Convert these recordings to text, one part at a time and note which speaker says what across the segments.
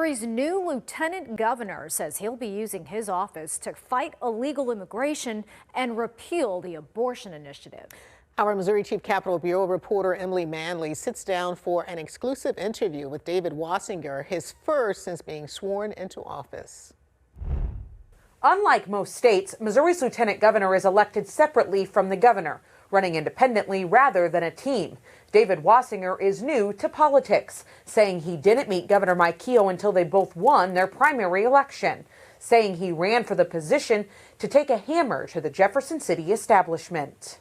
Speaker 1: Missouri's new lieutenant governor says he'll be using his office to fight illegal immigration and repeal the abortion initiative.
Speaker 2: Our Missouri Chief Capitol Bureau reporter Emily Manley sits down for an exclusive interview with David Wassinger, his first since being sworn into office.
Speaker 3: Unlike most states, Missouri's lieutenant governor is elected separately from the governor, running independently rather than a team. David Wassinger is new to politics, saying he didn't meet Governor Mike Keogh until they both won their primary election, saying he ran for the position to take a hammer to the Jefferson City establishment.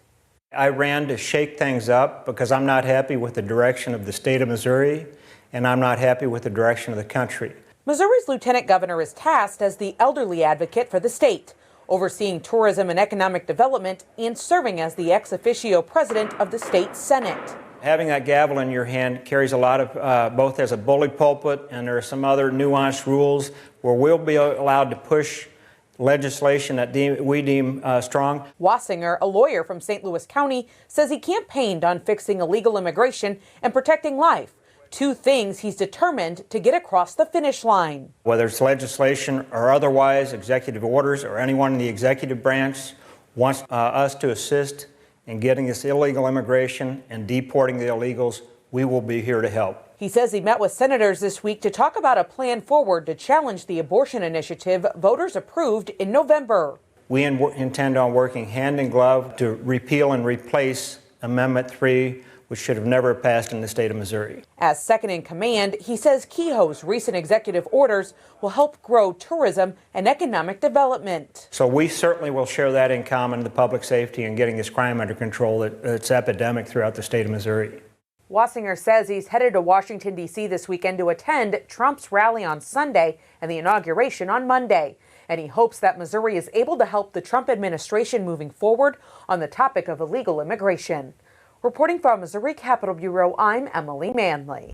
Speaker 4: I ran to shake things up because I'm not happy with the direction of the state of Missouri, and I'm not happy with the direction of the country.
Speaker 3: Missouri's lieutenant governor is tasked as the elderly advocate for the state, overseeing tourism and economic development and serving as the ex officio president of the state Senate.
Speaker 4: Having that gavel in your hand carries a lot of, both as a bully pulpit, and there are some other nuanced rules where we'll be allowed to push legislation that we deem strong.
Speaker 3: Wassinger, a lawyer from St. Louis County, says he campaigned on fixing illegal immigration and protecting life, two things he's determined to get across the finish line.
Speaker 4: Whether it's legislation or otherwise, executive orders, or anyone in the executive branch wants us to assist in getting this illegal immigration and deporting the illegals, we will be here to help.
Speaker 3: He says he met with senators this week to talk about a plan forward to challenge the abortion initiative voters approved in November.
Speaker 4: We intend on working hand in glove to repeal and replace Amendment 3, which should have never passed in the state of Missouri.
Speaker 3: As second in command, he says Keogh's recent executive orders will help grow tourism and economic development.
Speaker 4: So we certainly will share that in common, the public safety and getting this crime under control that's epidemic throughout the state of Missouri.
Speaker 3: Wassinger says he's headed to Washington, D.C. this weekend to attend Trump's rally on Sunday and the inauguration on Monday. And he hopes that Missouri is able to help the Trump administration moving forward on the topic of illegal immigration. Reporting from Missouri Capitol Bureau, I'm Emily Manley.